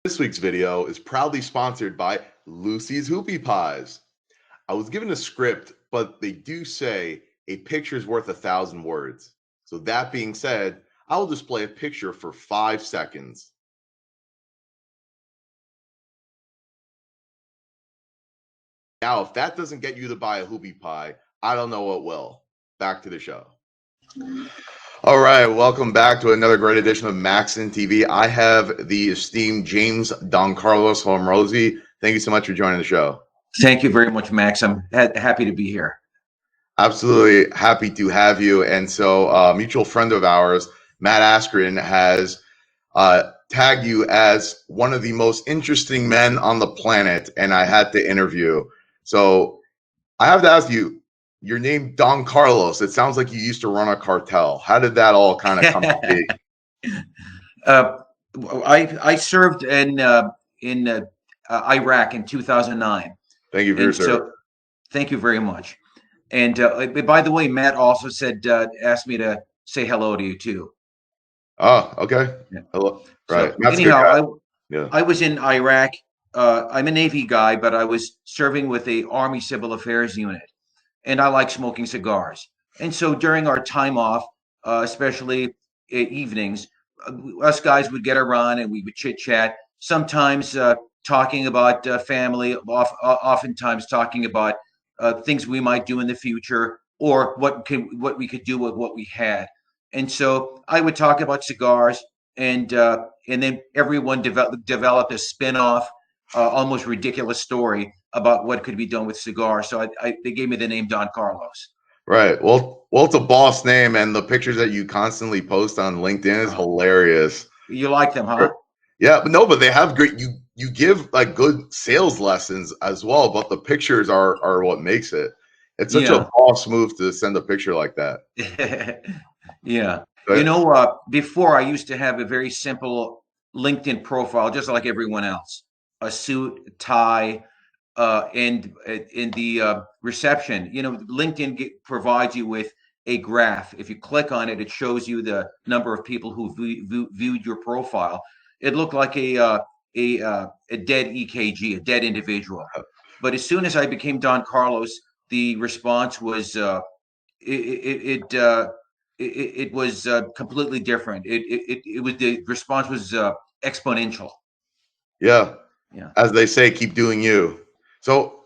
This week's video is proudly sponsored by Lucy's Hoopie Pies. I was given a script, but they do say a picture is worth 1,000 words. So that being said, I will display a picture for 5 seconds. Now, if that doesn't get you to buy a hoopie pie, I don't know what will. Back to the show. All right, welcome back to another great edition of Maxin TV. I have the esteemed James Don Carlos Hormozi. Thank you so much for joining the show. Thank you very much, Max. I'm happy to be here. Absolutely happy to have you. And so a mutual friend of ours, Matt Askren, has tagged you as one of the most interesting men on the planet, and I had to interview. So I have to ask you, your name Don Carlos, it sounds like you used to run a cartel. How did that all kind of come to be? I served in Iraq in 2009. Thank you for your service. So, thank you very much. And by the way, Matt also said asked me to say hello to you too. Oh, okay. Yeah. Hello. Right. So, anyhow, I was in Iraq. I'm a Navy guy, but I was serving with the Army Civil Affairs unit, and I like smoking cigars. And so during our time off, especially evenings, us guys would get around and we would chit chat. Sometimes talking about family, oftentimes talking about things we might do in the future, or what we could do with what we had. And so I would talk about cigars, and then everyone developed a spin-off, almost ridiculous story about what could be done with cigars. So they gave me the name Don Carlos. Right. Well, it's a boss name, and the pictures that you constantly post on LinkedIn is hilarious. You like them, huh? Yeah, but they have great. You give like good sales lessons as well, but the pictures are what makes it. It's such a boss move to send a picture like that. Yeah. But, before I used to have a very simple LinkedIn profile, just like everyone else. A suit, a tie, and in the reception, LinkedIn provides you with a graph. If you click on it, it shows you the number of people who viewed your profile. It looked like a dead EKG, a dead individual. But as soon as I became Don Carlos, the response was it was completely different. The response was exponential. Yeah. As they say, keep doing you. So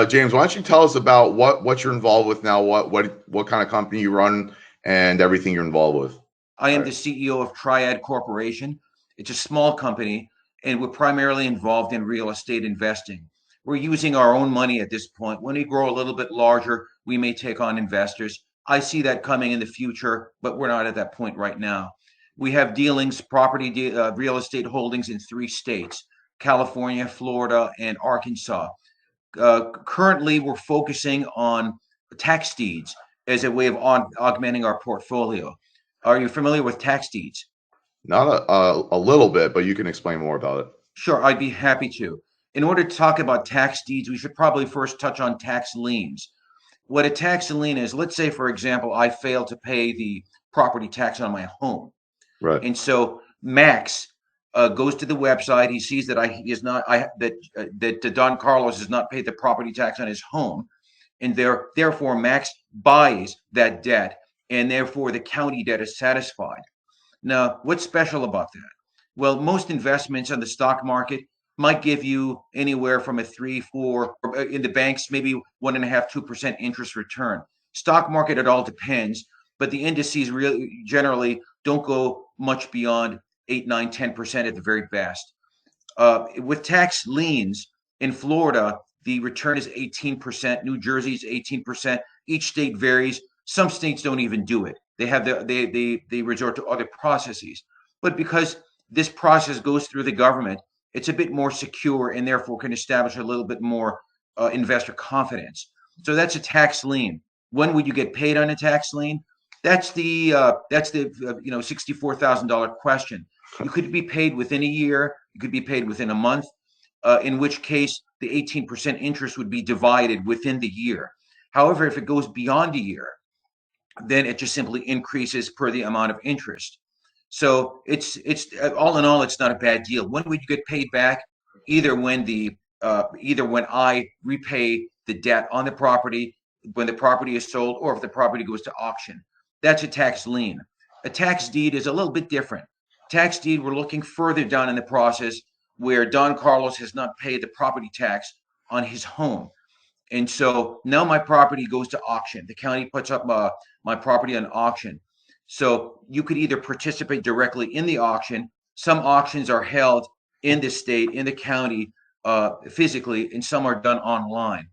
James, why don't you tell us about what you're involved with now, what kind of company you run, and everything you're involved with. I am the CEO of Triad Corporation. It's a small company, and we're primarily involved in real estate investing. We're using our own money at this point. When we grow a little bit larger, we may take on investors. I see that coming in the future, but we're not at that point right now. We have dealings, real estate holdings in 3 states: California, Florida, and Arkansas. Currently, we're focusing on tax deeds as a way of augmenting our portfolio. Are you familiar with tax deeds? Not a little bit, but you can explain more about it. Sure, I'd be happy to. In order to talk about tax deeds, we should probably first touch on tax liens. What a tax lien is, let's say, for example, I fail to pay the property tax on my home. Right. And so Max goes to the website. He sees that that Don Carlos has not paid the property tax on his home, and therefore Max buys that debt, and therefore the county debt is satisfied. Now, what's special about that? Well, most investments on the stock market might give you anywhere from a 3, 4, or in the banks, maybe 1.5%, 2% interest return. Stock market, it all depends, but the indices really generally don't go much beyond 8, 9, 10% at the very best. With tax liens in Florida, the return is 18%. New Jersey's 18%. Each state varies. Some states don't even do it. They have they resort to other processes. But because this process goes through the government, it's a bit more secure and therefore can establish a little bit more investor confidence. So that's a tax lien. When would you get paid on a tax lien? That's the $64,000 question. You could be paid within a year. You could be paid within a month. In which case, the 18% interest would be divided within the year. However, if it goes beyond a year, then it just simply increases per the amount of interest. So it's all in all, it's not a bad deal. When would you get paid back? Either when either when I repay the debt on the property, when the property is sold, or if the property goes to auction. That's a tax lien. A tax deed is a little bit different. Tax deed, we're looking further down in the process where Don Carlos has not paid the property tax on his home. And so now my property goes to auction. The county puts up my property on auction. So you could either participate directly in the auction. Some auctions are held in the state, in the county, physically, and some are done online.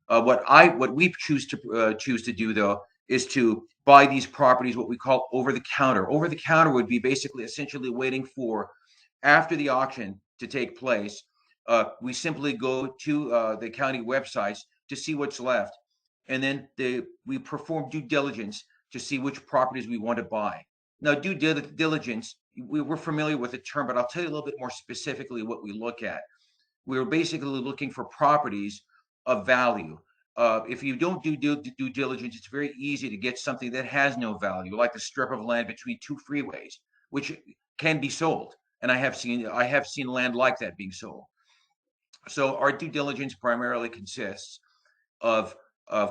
What we choose to do though is to buy these properties, what we call over the counter. Over the counter would be basically essentially waiting for after the auction to take place. We simply go to the county websites to see what's left, and then we perform due diligence to see which properties we want to buy. Now, due diligence, we're familiar with the term, but I'll tell you a little bit more specifically what we look at. We're basically looking for properties of value. If you don't do due diligence, it's very easy to get something that has no value, like a strip of land between two freeways, which can be sold. And I have seen land like that being sold. So our due diligence primarily consists of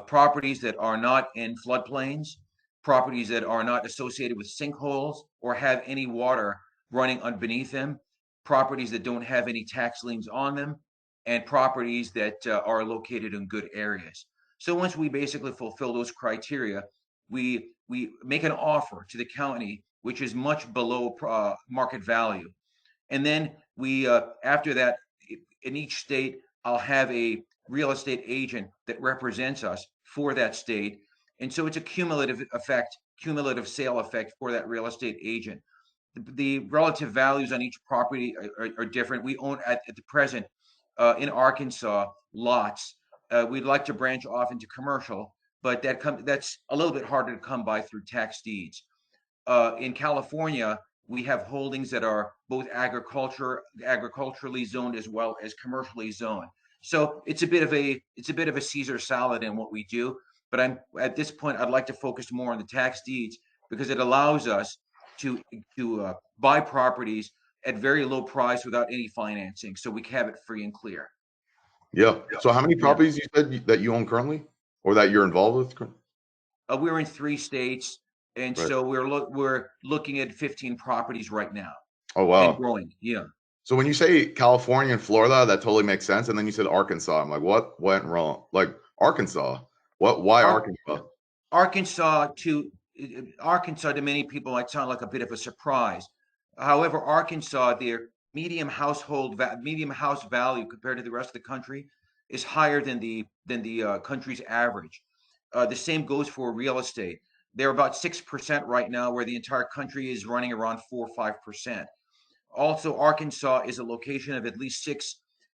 properties that are not in floodplains, properties that are not associated with sinkholes or have any water running underneath them, properties that don't have any tax liens on them, and properties that are located in good areas. So once we basically fulfill those criteria, we make an offer to the county, which is much below market value. And then we after that, in each state, I'll have a real estate agent that represents us for that state. And so it's a cumulative effect, cumulative sale effect for that real estate agent. The relative values on each property are different. We own at the present in Arkansas lots. We'd like to branch off into commercial, but that's a little bit harder to come by through tax deeds. In California, we have holdings that are both agriculturally zoned as well as commercially zoned. So it's a bit of a Caesar salad in what we do. But I'm at this point, I'd like to focus more on the tax deeds because it allows us to buy properties at very low price without any financing, so we have it free and clear. Yeah. So how many Yeah. properties you said that you own currently, or that you're involved with? We're in 3 states, and Right. so we're looking at 15 properties right now Oh and wow. growing. Yeah. So when you say California and Florida, that totally makes sense. And then you said Arkansas. I'm like, what went wrong? Like Arkansas. What? Why Ar- Arkansas? Arkansas Arkansas to many people might sound like a bit of a surprise. However, Arkansas, their medium house value compared to the rest of the country is higher than the country's average. The same goes for real estate. They're about 6% right now, where the entire country is running around 4 or 5%. Also, Arkansas is a location of at least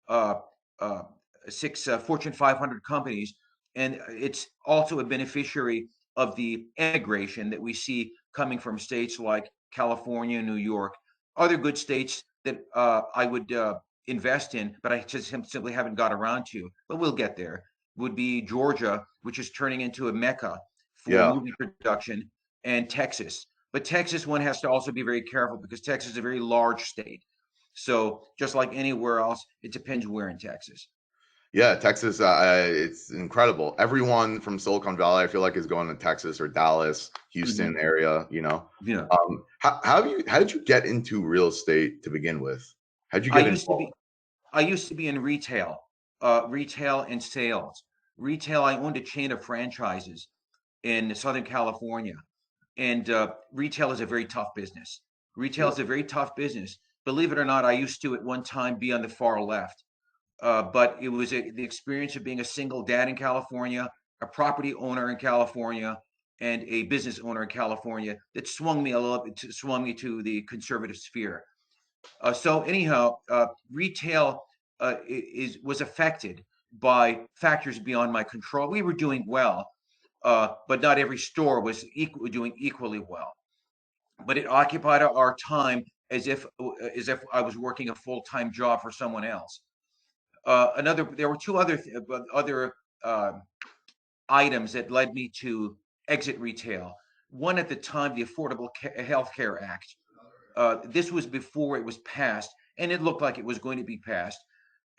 uh, uh, six Fortune 500 companies, and it's also a beneficiary of the immigration that we see coming from states like California, New York, other good states that I would invest in, but I just simply haven't got around to. But we'll get there. Would be Georgia, which is turning into a mecca for Yeah. movie production, and Texas. But Texas, one has to also be very careful because Texas is a very large state. So just like anywhere else, it depends where in Texas. Yeah. Texas. It's incredible. Everyone from Silicon Valley, I feel like, is going to Texas or Dallas, Houston Mhm. area. You know. Yeah. How did you get into real estate to begin with? How'd you I get used to involved? be I used to be in retail and sales. Retail, I owned a chain of franchises in Southern California, and retail is a very tough business. Retail Yeah. is a very tough business. Believe it or not, I used to at one time be on the far left. But it was the experience of being a single dad in California, a property owner in California, and a business owner in California that swung me to the conservative sphere. So anyhow, retail was affected by factors beyond my control. We were doing well, but not every store was doing equally well. But it occupied our time as if I was working a full-time job for someone else. There were two other uh, items that led me to exit retail. One at the time, the Affordable Health Care Act. This was before it was passed, and it looked like it was going to be passed.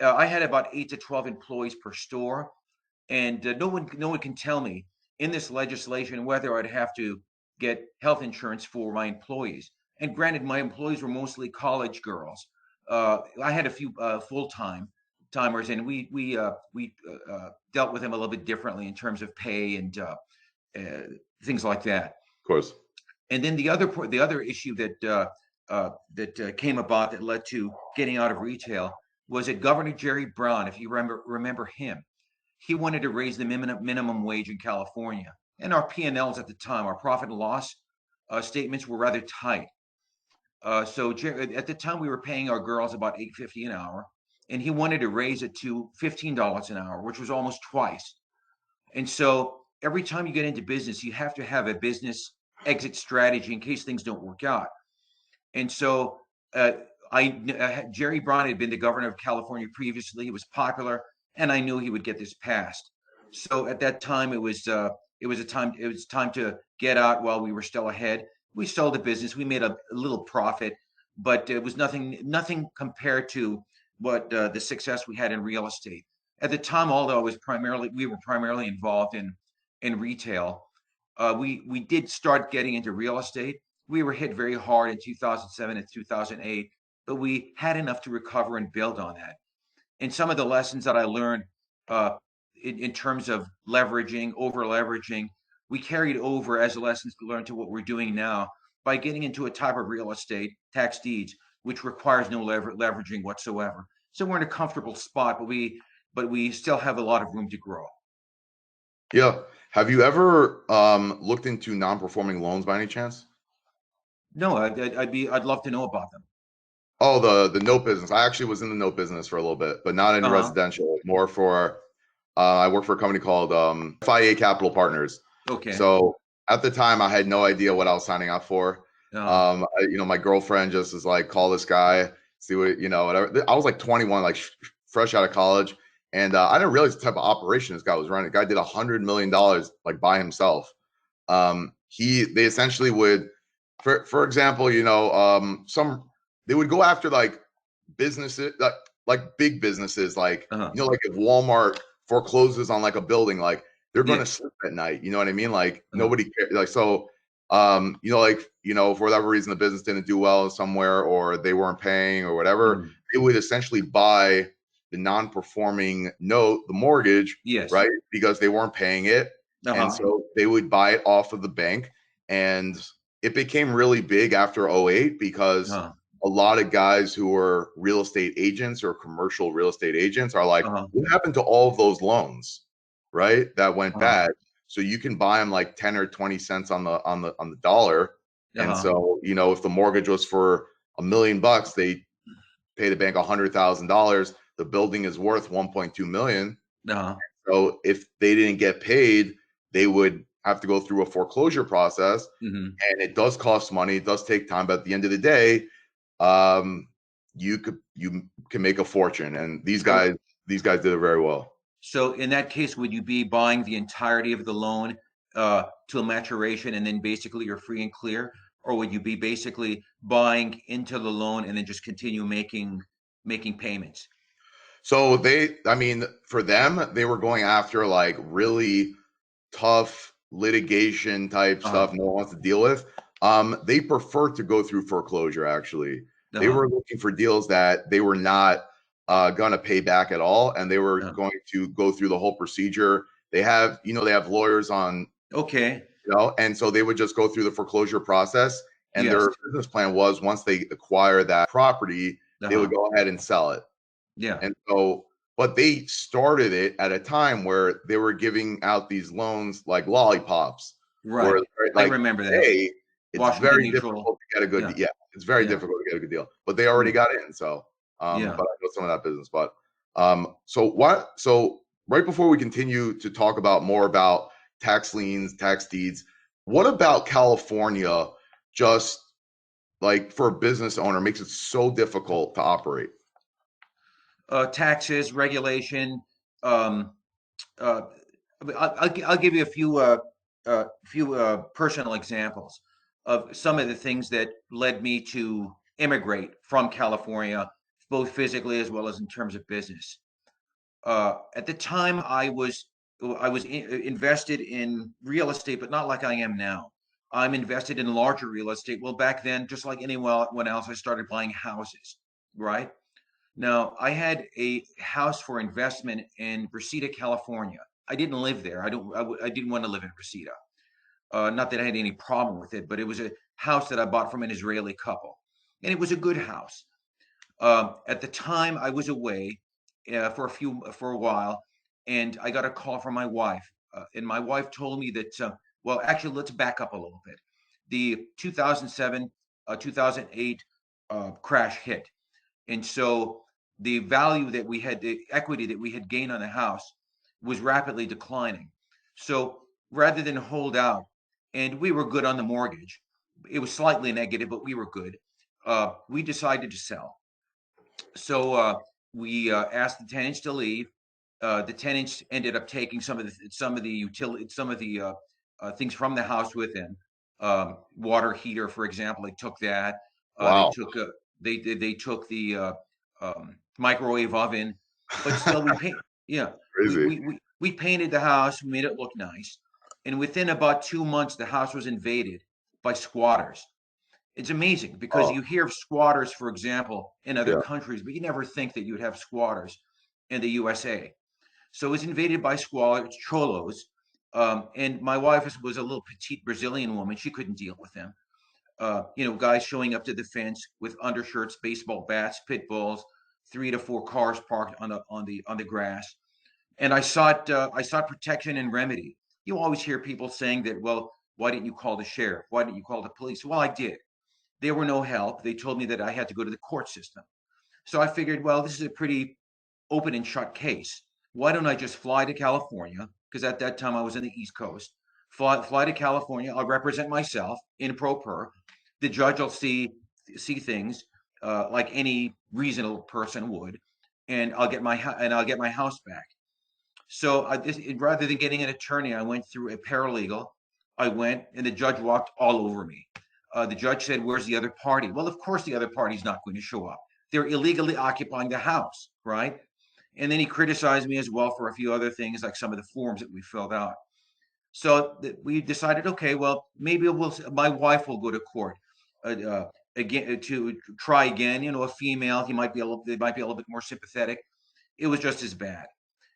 I had about 8 to 12 employees per store, and no one can tell me in this legislation whether I'd have to get health insurance for my employees. And granted, my employees were mostly college girls. I had a few full-time timers, and we dealt with them a little bit differently in terms of pay and things like that. Of course. And then the other issue that came about that led to getting out of retail was that Governor Jerry Brown, if you remember him, he wanted to raise the minimum wage in California, and our P&Ls at the time, our profit and loss statements were rather tight. So at the time, we were paying our girls about $8.50 an hour, and he wanted to raise it to $15 an hour, which was almost twice. And so every time you get into business, you have to have a business exit strategy in case things don't work out. And so Jerry Brown had been the governor of California previously. He was popular, and I knew he would get this passed. So at that time, it was time to get out while we were still ahead. We sold the business. We made a little profit, but it was nothing compared to what the success we had in real estate. At the time, although we were primarily involved in retail, we did start getting into real estate. We were hit very hard in 2007 and 2008, but we had enough to recover and build on that. And some of the lessons that I learned in terms of leveraging, over leveraging, we carried over as lessons learned to what we're doing now by getting into a type of real estate, tax deeds, which requires no leveraging whatsoever. So we're in a comfortable spot, but we still have a lot of room to grow. Yeah. Have you ever looked into non-performing loans by any chance? No, I'd love to know about them. Oh, the note business. I actually was in the note business for a little bit, but not in residential. More for I work for a company called FIA Capital Partners. Okay. So at the time, I had no idea what I was signing up for. My girlfriend just was like, call this guy, see what, whatever. I was like 21, like fresh out of college. And I didn't realize the type of operation this guy was running. The guy did $100 million like by himself. They essentially would, for example, they would go after like businesses, like big businesses, like like if Walmart forecloses on like a building, like they're going to sleep at night. You know what I mean? Like nobody cares. Like so, for whatever reason the business didn't do well somewhere, or they weren't paying, or whatever, they would essentially buy the non-performing note, the mortgage, right? Because they weren't paying it. And so they would buy it off of the bank. And it became really big after 2008 because a lot of guys who were real estate agents or commercial real estate agents are like, what happened to all of those loans, right? That went bad. So you can buy them like 10 or 20 cents on the dollar. And so, if the mortgage was for $1 million, they pay the bank $100,000. The building is worth 1.2 million. So if they didn't get paid, they would have to go through a foreclosure process, and it does cost money. It does take time, but at the end of the day, you can make a fortune. And these guys did it very well. So in that case, would you be buying the entirety of the loan to a maturation, and then basically you're free and clear, or would you be basically buying into the loan and then just continue making payments? So for them, they were going after like really tough litigation type stuff no one wants to deal with. They prefer to go through foreclosure. Actually, they were looking for deals that they were not going to pay back at all, and they were going to go through the whole procedure. They have lawyers on. Okay. And so they would just go through the foreclosure process, and their business plan was once they acquire that property, they would go ahead and sell it. Yeah. And so, but they started it at a time where they were giving out these loans like lollipops. Right. I remember that. It's very difficult to get a good deal. It's very difficult to get a good deal. But they already got in. So but I know some of that business. But so right before we continue to talk about more about tax liens, tax deeds, what about California just like for a business owner makes it so difficult to operate? Taxes, regulation. I'll give you a few personal examples. of some of the things that led me to immigrate from California, both physically as well as in terms of business. At the time, I was invested in real estate, but not like I am now. I'm invested in larger real estate. Well, back then, just like anyone else, I started buying houses, right? Now, I had a house for investment in Reseda, California. I didn't live there. I didn't want to live in Reseda. Not that I had any problem with it, but it was a house that I bought from an Israeli couple, and it was a good house. At the time, I was away for a while, and I got a call from my wife, and my wife told me that. Well, actually, let's back up a little bit. The 2007, 2008 crash hit, and so the value that we had, the equity that we had gained on the house, was rapidly declining. So rather than hold out, and we were good on the mortgage, it was slightly negative, but we were good. We decided to sell. So we asked the tenants to leave. The tenants ended up taking some of the things from the house with them. Water heater, for example, they took that. Wow. They took the microwave oven, but still we paint. Yeah, we, Crazy. we we we painted the house, we made it look nice, and within about 2 months, the house was invaded by squatters. It's amazing because Oh, you hear of squatters, for example, in other yeah. countries, but you never think that you'd have squatters in the USA. So it was invaded by squatters, cholos, and my wife was a little petite Brazilian woman. She couldn't deal with them. Guys showing up to the fence with undershirts, baseball bats, pit bulls, 3 to 4 cars parked on the grass. And I sought protection and remedy. You always hear people saying that, well, why didn't you call the sheriff? Why didn't you call the police? Well, I did. They were no help. They told me that I had to go to the court system. So I figured, well, this is a pretty open and shut case. Why don't I just fly to California? Because at that time I was in the East Coast. Fly to California. I'll represent myself in pro per. The judge will see things like any reasonable person would, and I'll get my house back. So rather than getting an attorney, I went through a paralegal. I went, and the judge walked all over me. The judge said, "Where's the other party?" Well, of course, the other party's not going to show up. They're illegally occupying the house, right? And then he criticized me as well for a few other things, like some of the forms that we filled out. So we decided, okay, well, maybe my wife will go to court again to try again. A female, they might be a little bit more sympathetic. It was just as bad.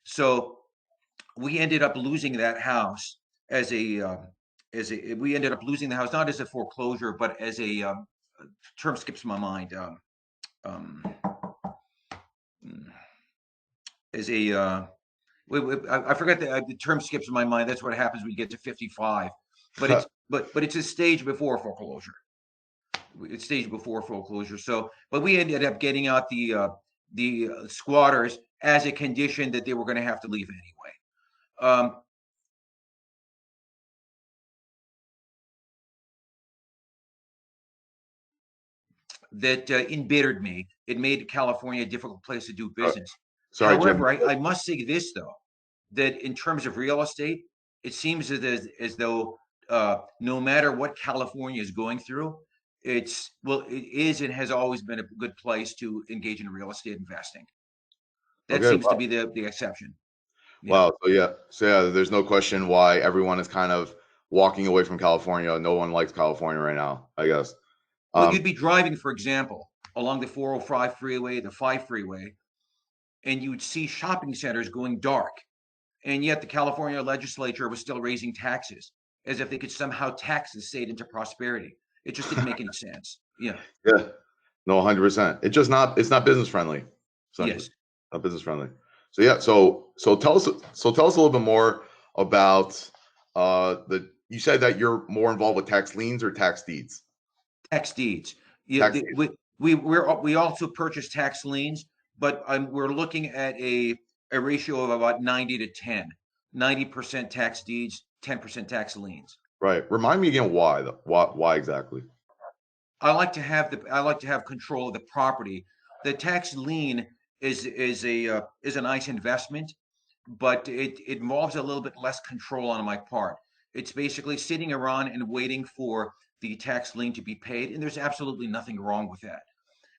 So we ended up losing that house as we ended up losing the house, not as a foreclosure, but as a term skips my mind. Um, as a I forget the term skips my mind. That's what happens when you get to 55. But it's a stage before foreclosure. It's stage before foreclosure. So, but we ended up getting out the squatters as a condition that they were going to have to leave anyway. That embittered me. It made California a difficult place to do Uh, business. sorry, Jim. However, I must say this though, that in terms of real estate, it seems as though no matter what California is going through, it is and has always been a good place to engage in real estate investing. That Okay. seems to Wow. be the exception. Yeah. Wow. So yeah, there's no question why everyone is kind of walking away from California. No one likes California right now, I guess. Well, Um, you'd be driving, for example, along the 405 freeway, the 5 freeway, and you would see shopping centers going dark. And yet the California legislature was still raising taxes as if they could somehow tax the state into prosperity. It just didn't make any sense. Yeah. yeah. No, 100%. It's not business friendly, essentially. Yes. Not business friendly. So yeah, so tell us a little bit more about the you said that you're more involved with tax liens or tax deeds. Tax deeds. Yeah. Tax deeds. We also purchase tax liens, but we're looking at a ratio of about 90 to 10. 90% tax deeds, 10% tax liens. Right. Remind me again why why exactly? I like to have control of the property. The tax lien is a nice investment, but it involves a little bit less control on my part. It's basically sitting around and waiting for the tax lien to be paid, and there's absolutely nothing wrong with that.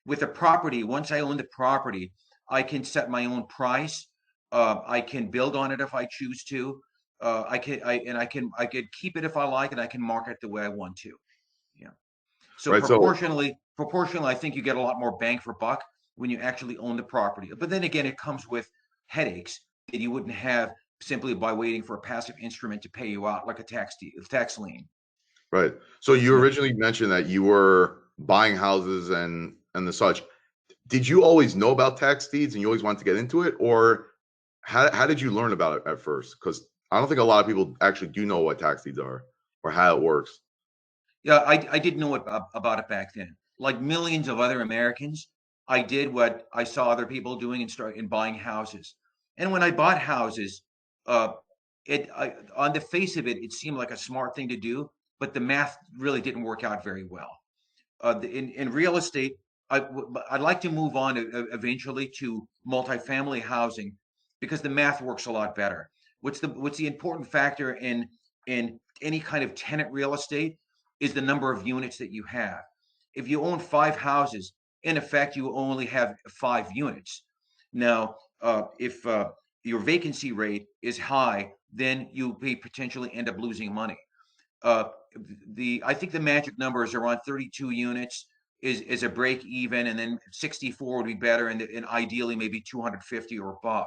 With the property, once I own the property, I can set my own price. I can build on it if I choose to. I could keep it if I like, and I can market it the way I want to. Yeah. So Right. So proportionally, I think you get a lot more bang for buck when you actually own the property. But then again, it comes with headaches that you wouldn't have simply by waiting for a passive instrument to pay you out like a tax lien. right. So you Yeah. originally mentioned that you were buying houses and the such. Did you always know about tax deeds and you always wanted to get into it, or how did you learn about it at first? Because I don't think a lot of people actually do know what tax deeds are or how it works. Yeah, I didn't know about it back then. Like millions of other Americans, I did what I saw other people doing and start in buying houses. And when I bought houses, uh, on the face of it, it seemed like a smart thing to do, but the math really didn't work out very well. In real estate, I'd like to move on eventually to multifamily housing because the math works a lot better. What's the important factor in any kind of tenant real estate is the number of units that you have. If you own 5 houses, in effect, you only have 5 units. Now, if your vacancy rate is high, then you may potentially end up losing money. Uh, I think the magic number is around 32 units is a break even, and then 64 would be better, and ideally maybe 250 or above.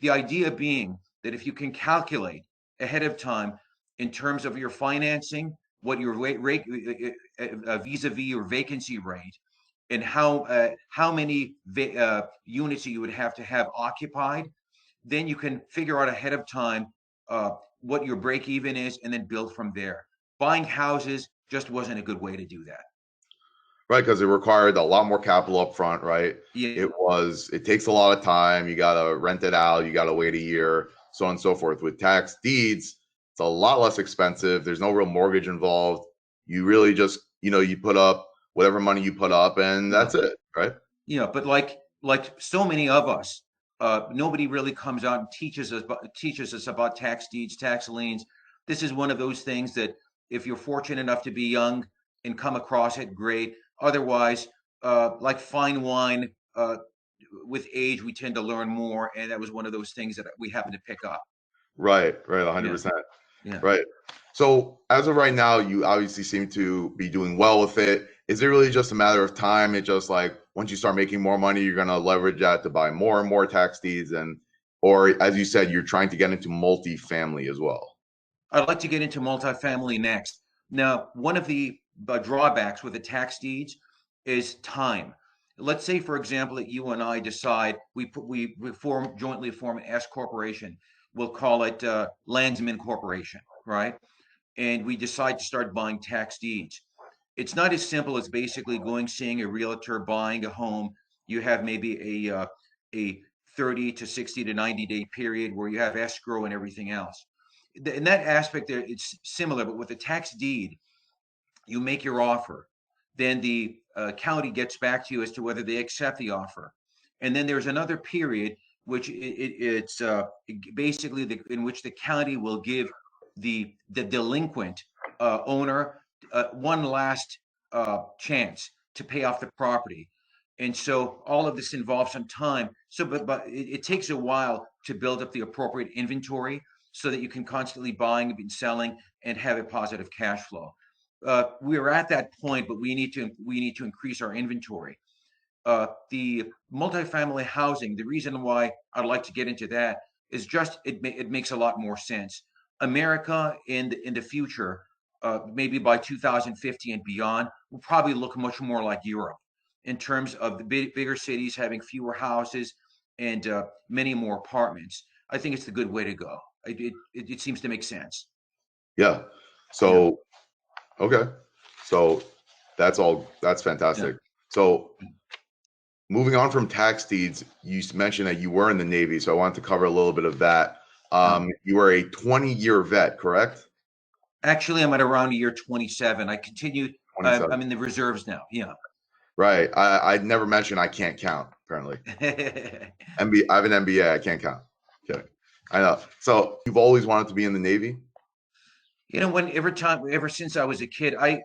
The idea being that if you can calculate ahead of time in terms of your financing, what your rate vis-a-vis your vacancy rate, and how many units you would have to have occupied, then you can figure out ahead of time what your break even is, and then build from there. Buying houses just wasn't a good way to do that. Right, because it required a lot more capital up front, right? Yeah, It takes a lot of time. You gotta rent it out, you gotta wait a year, so on and so forth. With tax deeds, it's a lot less expensive. There's no real mortgage involved. You really just, you put up whatever money you put up and yeah, that's it, right? yeah. But like so many of us, nobody really comes out and teaches us about tax deeds, tax liens. This is one of those things that if you're fortunate enough to be young and come across it, great. Otherwise, like fine wine, with age, we tend to learn more, and that was one of those things that we happened to pick up. Right, Yeah, 100%. yeah. Right. So as of right now, you obviously seem to be doing well with it. Is it really just a matter of time? It just like once you start making more money, you're gonna leverage that to buy more and more tax deeds, or as you said, you're trying to get into multifamily as well. I'd like to get into multifamily next. Now, one of the drawbacks with the tax deeds is time. Let's say, for example, that you and I decide we jointly form an S corporation. We'll call it Landsman Corporation, right? And we decide to start buying tax deeds. It's not as simple as basically seeing a realtor, buying a home. You have maybe a 30 to 60 to 90-day period where you have escrow and everything else. In that aspect, there it's similar, but with a tax deed, you make your offer, then the county gets back to you as to whether they accept the offer, and then there's another period which it's basically in which the county will give the delinquent owner one last chance to pay off the property. And so all of this involves some time. So, but it takes a while to build up the appropriate inventory so that you can constantly buying and selling and have a positive cash flow. We're at that point, but we need to increase our inventory. The multifamily housing, the reason why I'd like to get into that is just it makes a lot more sense. America in the future, maybe by 2050 and beyond, will probably look much more like Europe in terms of the bigger cities having fewer houses and many more apartments. I think it's the good way to go. It seems to make sense. Yeah. Yeah, So okay. So that's yeah. fantastic. So moving on from tax deeds, you mentioned that you were in the Navy, so I wanted to cover a little bit of that. Yeah. You were a 20-year vet, correct? Actually, I'm at around year 27. I continued. I'm 27. in the reserves now. Yeah. Right. I never mentioned I can't count, apparently. I have an MBA, I can't count. Kidding. I know. So you've always wanted to be in the Navy? Ever since I was a kid, I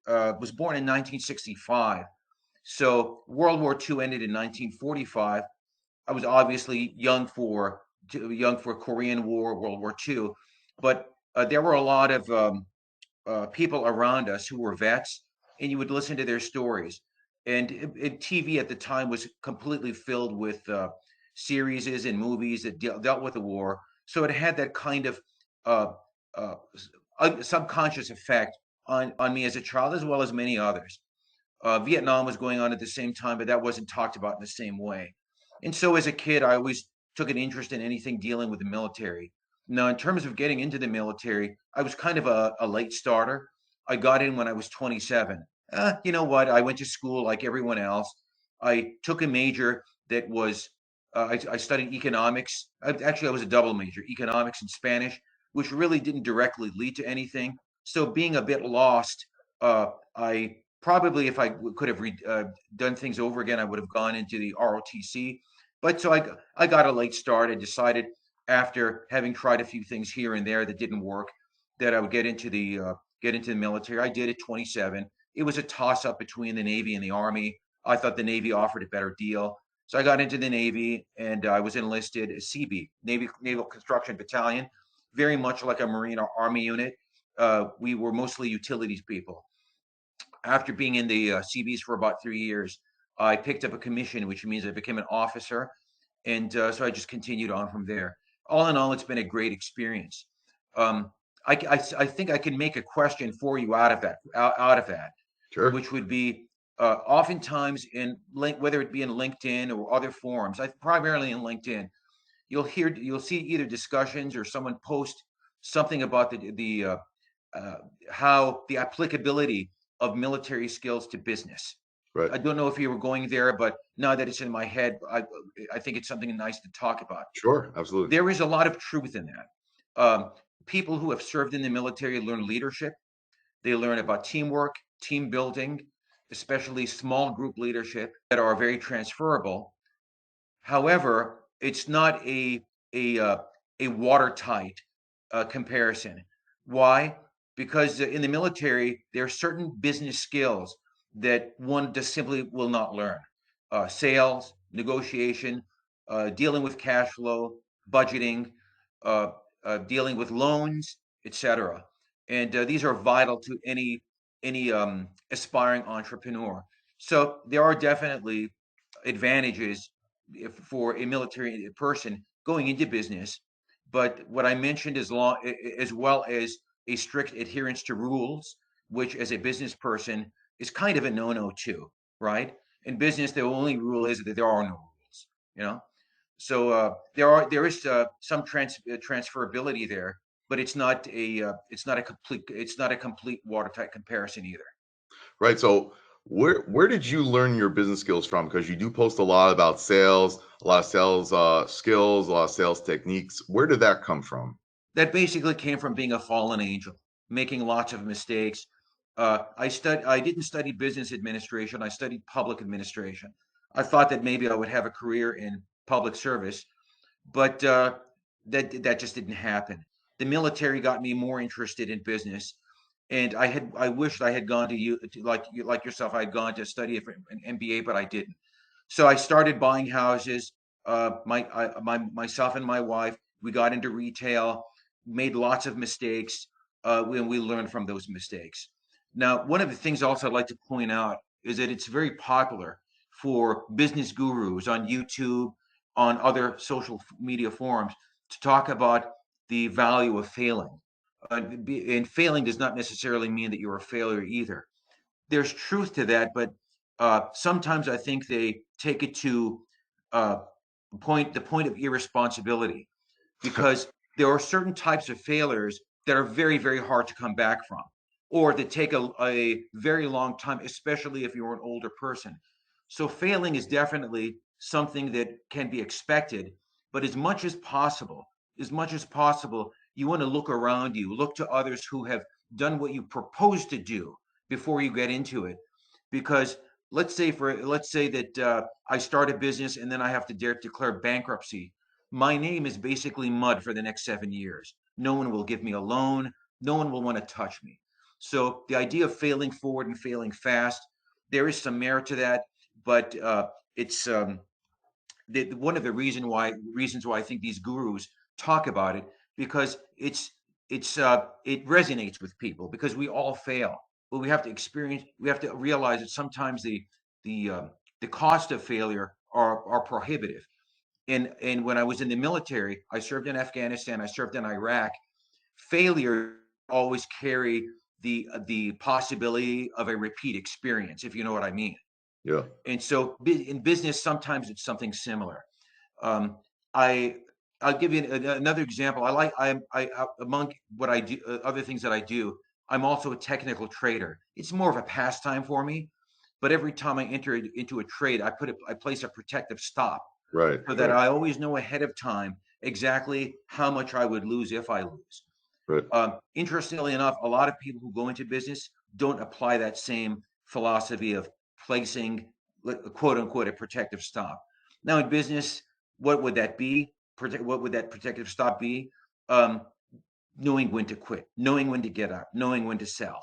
was born in 1965. So World War II ended in 1945. I was obviously young for Korean War, World War II, but there were a lot of people around us who were vets, and you would listen to their stories. And TV at the time was completely filled with series and movies that dealt with the war. So it had that kind of uh, uh, subconscious effect on me as a child, as well as many others. Vietnam was going on at the same time, but that wasn't talked about in the same way. And so as a kid, I always took an interest in anything dealing with the military. Now, in terms of getting into the military, I was kind of a late starter. I got in when I was 27. You know what? I went to school like everyone else. I took a major that was, I studied economics. Actually, I was a double major, economics and Spanish, which really didn't directly lead to anything. So being a bit lost, I probably, if I could have done things over again, I would have gone into the ROTC. But so I got a late start. I decided after having tried a few things here and there that didn't work, that I would get into the military. I did at 27. It was a toss up between the Navy and the Army. I thought the Navy offered a better deal, so I got into the Navy, and I was enlisted as CB, Naval Construction Battalion, very much like a Marine or Army unit. We were mostly utilities people. After being in the CBs for about 3 years, I picked up a commission, which means I became an officer, and so I just continued on from there. All in all, it's been a great experience. Um, I think I can make a question for you out of that, Sure. which would be oftentimes whether it be in LinkedIn or other forums, primarily in LinkedIn, you'll see either discussions or someone post something about the uh, how the applicability of military skills to business. Right. I don't know if you were going there, but now that it's in my head, I think it's something nice to talk about. Sure. Absolutely. There is a lot of truth in that. People who have served in the military learn leadership. They learn about teamwork, team building, especially small group leadership that are very transferable. However, it's not a uh, a watertight comparison. Why? Because in the military, there are certain business skills that one just simply will not learn. Sales, negotiation, dealing with cash flow, budgeting, uh, dealing with loans, etc. And these are vital to any aspiring entrepreneur. So there are definitely advantages for a military person going into business. But what I mentioned as well as a strict adherence to rules, which as a business person is kind of a no-no too, right? In business, the only rule is that there are no rules, you know. So there is some transferability there, but it's not a complete watertight comparison either. Right. So where did you learn your business skills from? Because you do post a lot about sales, a lot of sales skills, a lot of sales techniques. Where did that come from? That basically came from being a fallen angel, making lots of mistakes. I didn't study business administration. I studied public administration. I thought that maybe I would have a career in public service, but that just didn't happen. The military got me more interested in business, and I wished I had gone to like yourself. I had gone to study for an MBA, but I didn't. So I started buying houses. Myself and my wife, we got into retail, made lots of mistakes, and we learned from those mistakes. Now, one of the things also I'd like to point out is that it's very popular for business gurus on YouTube, on other social media forums, to talk about the value of failing. And failing does not necessarily mean that you're a failure either. There's truth to that, but sometimes I think they take it to uh, the point of irresponsibility, because there are certain types of failures that are very, very hard to come back from, or that take a very long time, especially if you're an older person. So failing is definitely something that can be expected, but as much as possible, you want to look around you, look to others who have done what you propose to do before you get into it. Because let's say that I start a business and then I have to declare bankruptcy. My name is basically mud for the next 7 years. No one will give me a loan. no one will want to touch me. So the idea of failing forward and failing fast, there is some merit to that, but it's one of the reasons why I think these gurus talk about it, because it resonates with people, because we all fail, but we have to realize that sometimes the uh, the cost of failure are prohibitive. And when I was in the military, I served in Afghanistan, I served in Iraq. Failure always carry the possibility of a repeat experience, if you know what I mean. Yeah. And so in business, sometimes it's something similar. Um, I I'll give you another example. Among what I do, other things that I do, I'm also a technical trader. It's more of a pastime for me, but every time I enter into a trade, I place a protective stop Right. so that Right. I always know ahead of time exactly how much I would lose if I lose. Right. Interestingly enough, a lot of people who go into business don't apply that same philosophy of placing, quote unquote, a protective stop. Now, in business, what would that be? What would that protective stop be? Um, Knowing when to quit, knowing when to get out, knowing when to sell.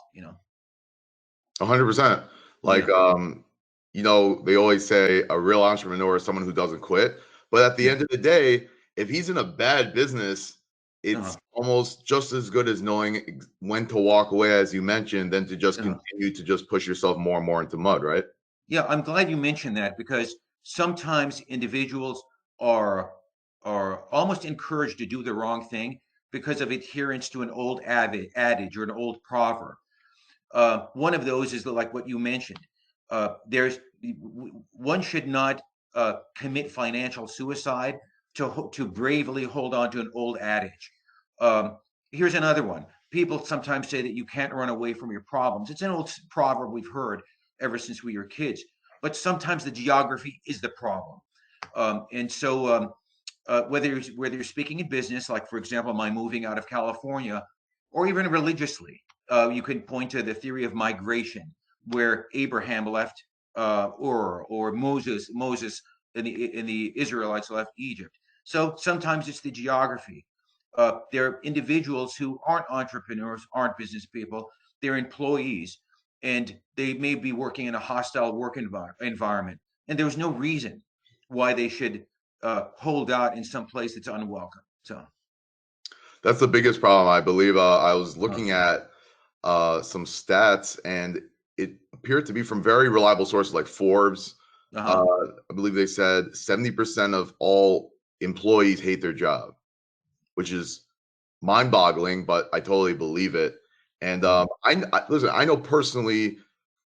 100%. Like, Yeah, they always say a real entrepreneur is someone who doesn't quit. But at the yeah, end of the day, if he's in a bad business, uh-huh, it's almost just as good as knowing when to walk away, as you mentioned, than to just uh-huh. continue to just push yourself more and more into mud, right? Yeah, I'm glad you mentioned that, because sometimes individuals are are almost encouraged to do the wrong thing because of adherence to an old adage or an old proverb. One of those is like what you mentioned. There's One should not commit financial suicide to bravely hold on to an old adage. Um, Here's another one. People sometimes say that you can't run away from your problems. It's an old proverb we've heard ever since we were kids. But sometimes the geography is the problem. And so whether you're speaking in business, like for example, my moving out of California, or even religiously, you can point to the theory of migration, where Abraham left or Moses and the Israelites left Egypt. So sometimes it's the geography. They're individuals who aren't entrepreneurs, aren't business people. They're employees, and they may be working in a hostile work environment, and there's no reason why they should hold out in some place that's unwelcome. So, That's the biggest problem, I believe. I was uh, looking at some stats, and it appeared to be from very reliable sources like Forbes. uh-huh. I believe they said 70% of all employees hate their job, which is mind-boggling, but I totally believe it. And Mhm. listen. I know personally,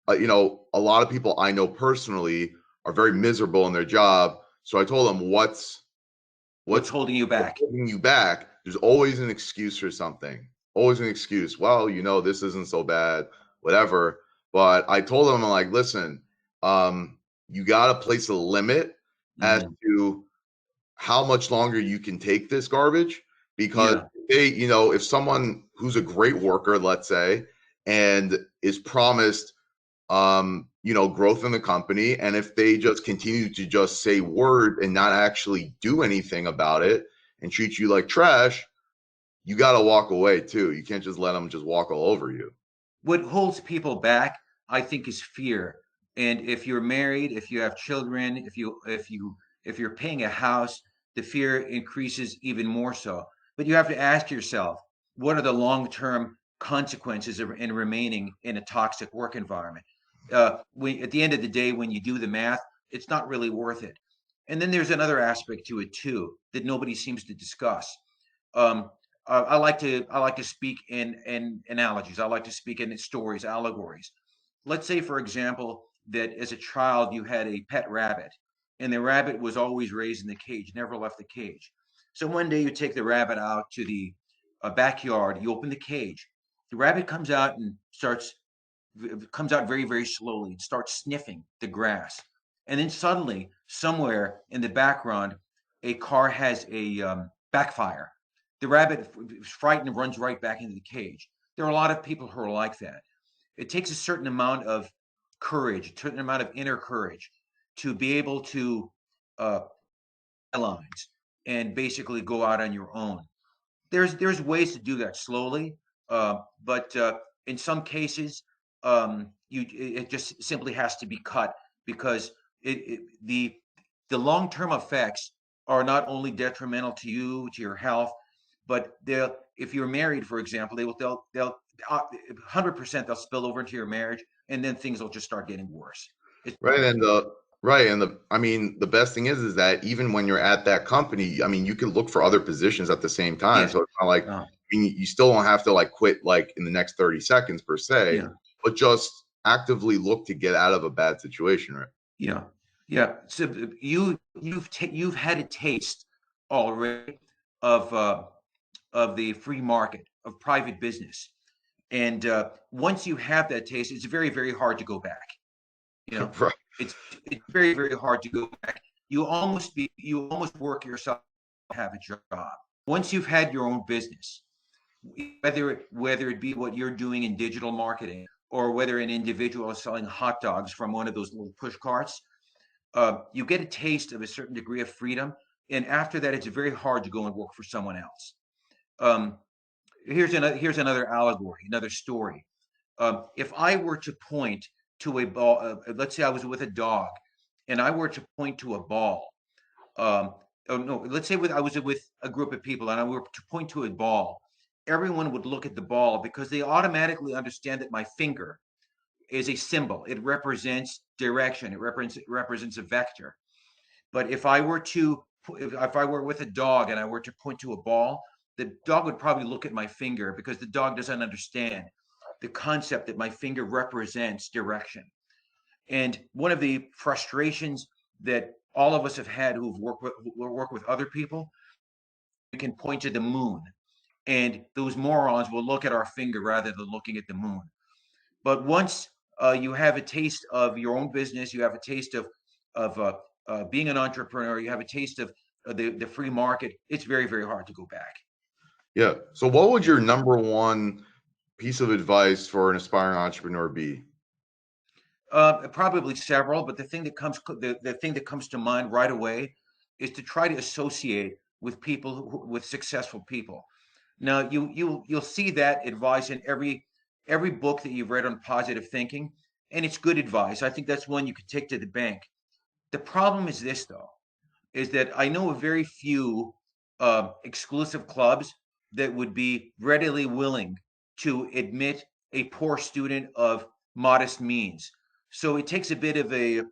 a lot of people I know personally are very miserable in their job. So I told them, What's what's holding you back? holding you back? There's always an excuse for something. Always an excuse. Well, this isn't so bad, whatever. But I told them, I'm like, listen, you got to place a limit as Hmm. to how much longer you can take this garbage, because Yeah. if someone who's a great worker, let's say, and is promised growth in the company, and if they just continue to just say word and not actually do anything about it and treat you like trash, you got to walk away too. You can't just let them just walk all over you. What holds people back, I think, is fear. And if you're married, if you have children, if you're paying a house, the fear increases even more so. But you have to ask yourself, what are the long-term consequences in remaining in a toxic work environment? At the end of the day, when you do the math, it's not really worth it. And then there's another aspect to it too that nobody seems to discuss. Um, I like to speak in analogies. I like to speak in stories, allegories. Let's say, for example, that as a child you had a pet rabbit, and the rabbit was always raised in the cage, never left the cage. So one day you take the rabbit out to the backyard. You open the cage. The rabbit comes out very, very slowly and starts sniffing the grass. And then suddenly, somewhere in the background, a car has a backfire. The rabbit is frightened and runs right back into the cage. There are a lot of people who are like that. It takes a certain amount of courage, a certain amount of inner courage to be able to uh, lines and basically go out on your own. There's ways to do that slowly, But in some cases, it just simply has to be cut because the long-term effects are not only detrimental to you, to your health, but if you're married, for example, they'll 100% they'll spill over into your marriage, and then things will just start getting worse. Right. I mean, the best thing is that even when you're at that company, I mean, you can look for other positions at the same time. Yeah. So it's not like, I mean, you still don't have to like quit like in the next 30 seconds per se, Yeah. but just actively look to get out of a bad situation, right? Yeah. Yeah. So you've had a taste already of the free market, of private business. And once you have that taste, it's very, very hard to go back. You know, Right. it's very, very hard to go back. You almost work yourself to have a job. Once you've had your own business, whether it be what you're doing in digital marketing or whether an individual is selling hot dogs from one of those little push carts, you get a taste of a certain degree of freedom. And after that, it's very hard to go and work for someone else. Here's another allegory, another story. If I were to point to a ball, let's say I was with a dog, and I were to point to a ball. Oh no, let's say I was with a group of people, and I were to point to a ball. Everyone would look at the ball because they automatically understand that my finger is a symbol. It represents direction. It represents a vector. But if I were with a dog and I were to point to a ball, the dog would probably look at my finger because the dog doesn't understand the concept that my finger represents direction. And one of the frustrations that all of us have had who work with other people, we can point to the moon, and those morons will look at our finger rather than looking at the moon. But once you have a taste of your own business, you have a taste of being an entrepreneur, you have a taste of the free market, it's very, very hard to go back. Yeah. So what would your number one piece of advice for an aspiring entrepreneur be? Probably several, but the thing that comes to mind right away is to try to associate with with successful people. Now you'll see that advice in every book that you've read on positive thinking, and it's good advice. I think that's one you could take to the bank. The problem is this, though, is that I know of very few exclusive clubs that would be readily willing to admit a poor student of modest means. So it takes a bit of that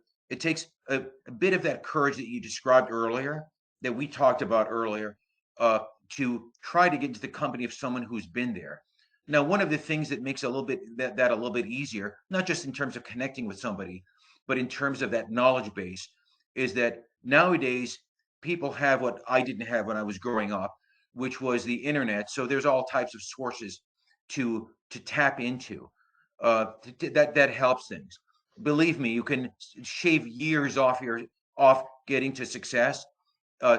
courage that you described earlier, that we talked about earlier, to try to get into the company of someone who's been there. Now, one of the things that makes a little bit that a little bit easier, not just in terms of connecting with somebody, but in terms of that knowledge base, is that nowadays people have what I didn't have when I was growing up, which was the internet. So there's all types of sources to tap into. That helps things. Believe me, you can shave years off getting to success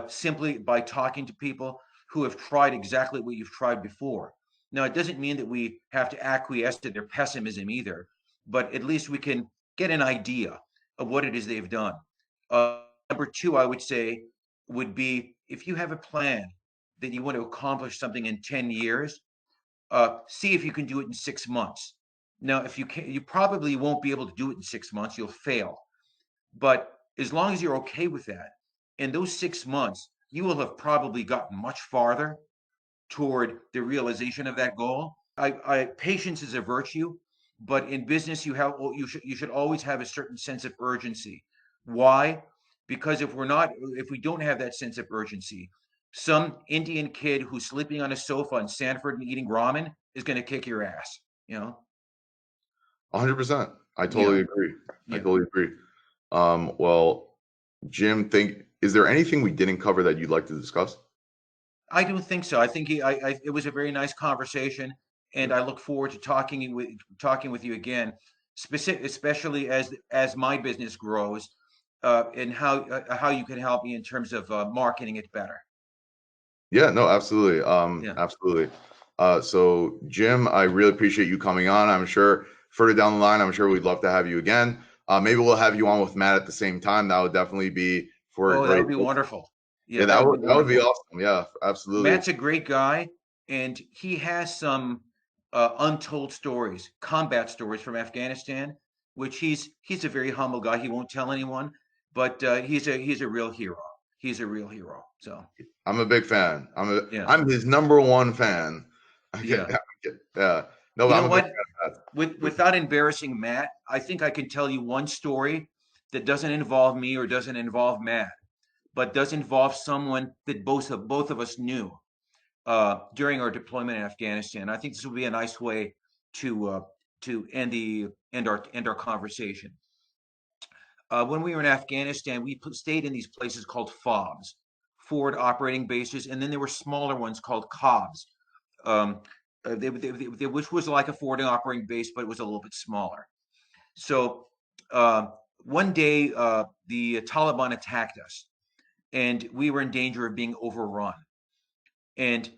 simply by talking to people who have tried exactly what you've tried before. Now, it doesn't mean that we have to acquiesce to their pessimism either, but at least we can get an idea of what it is they've done. Number two, I would say, would be if you have a plan that you want to accomplish something in 10 years, see if you can do it in 6 months. Now, if you can, you probably won't be able to do it in 6 months. You'll fail. But as long as you're okay with that, in those 6 months, you will have probably gotten much farther toward the realization of that goal. Patience is a virtue, but in business, you should always have a certain sense of urgency. Why? Because if we don't have that sense of urgency, some Indian kid who's sleeping on a sofa in Sanford and eating ramen is going to kick your ass. 100%. I Yeah. totally agree. Yeah. I totally agree. Well, Jim, is there anything we didn't cover that you'd like to discuss? I don't think so. I think it was a very nice conversation, and I look forward to talking with you again, especially as my business grows, and how you can help me in terms of marketing it better. Yeah, no, absolutely. Yeah. Absolutely. So Jim, I really appreciate you coming on. I'm sure further down the line, I'm sure we'd love to have you again. Maybe we'll have you on with Matt at the same time. That would definitely be for a Oh, that great. would be wonderful. Yeah, That that would be wonderful. awesome. Yeah, absolutely. Matt's a great guy, and he has some untold stories, combat stories from Afghanistan, which he's a very humble guy. He won't tell anyone, but he's a real hero. He's a real hero. So I'm a big fan. yeah, I'm his number one fan. yeah. Yeah. No, You I'm know a big what? fan of that. Without embarrassing Matt, I think I can tell you one story that doesn't involve me or doesn't involve Matt, but does involve someone that both of us knew during our deployment in Afghanistan. I think this would be a nice way to end our conversation. When we were in Afghanistan, we stayed in these places called FOBs, forward operating bases, and then there were smaller ones called COBs, um, which was like a forward operating base, but it was a little bit smaller. So uh, one day, the Taliban attacked us, and we were in danger of being overrun. And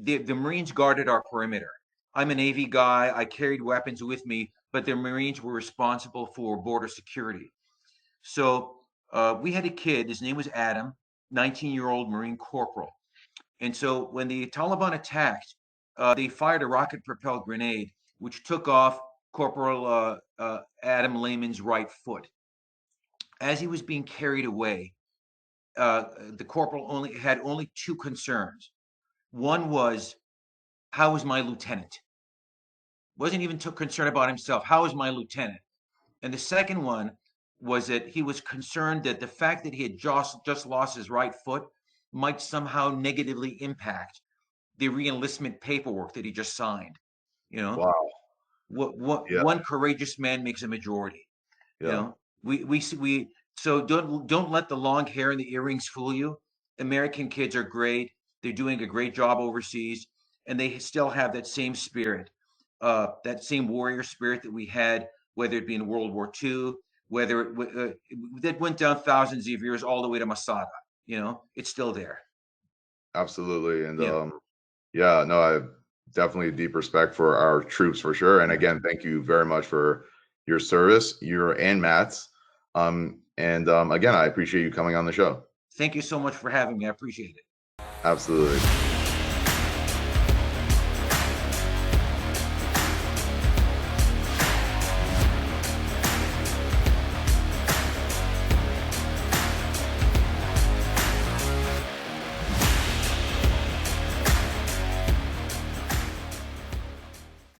the Marines guarded our perimeter. I'm a Navy guy. I carried weapons with me, but the Marines were responsible for border security. So we had a kid. His name was Adam, 19-year-old Marine corporal. And so when the Taliban attacked, they fired a rocket-propelled grenade, which took off Corporal Adam Lehman's right foot. As he was being carried away, the corporal had only two concerns. One was, how is my lieutenant? Wasn't even too concerned about himself. How is my lieutenant? And the second one was that he was concerned that the fact that he had just lost his right foot might somehow negatively impact the reenlistment paperwork that he just signed. You know, Wow. Yeah. one courageous man makes a majority. You Yeah. know, we so don't let the long hair and the earrings fool you. American kids are great. They're doing a great job overseas, and they still have that same spirit, that same warrior spirit that we had, whether it be in World War II, whether that went down thousands of years all the way to Masada. You know, it's still there. Absolutely. And Yeah, yeah, no, I have definitely deep respect for our troops for sure. And yeah. again, thank you very much for your service, your and Matt's. And again, I appreciate you coming on the show. Thank you so much for having me. I appreciate it. Absolutely.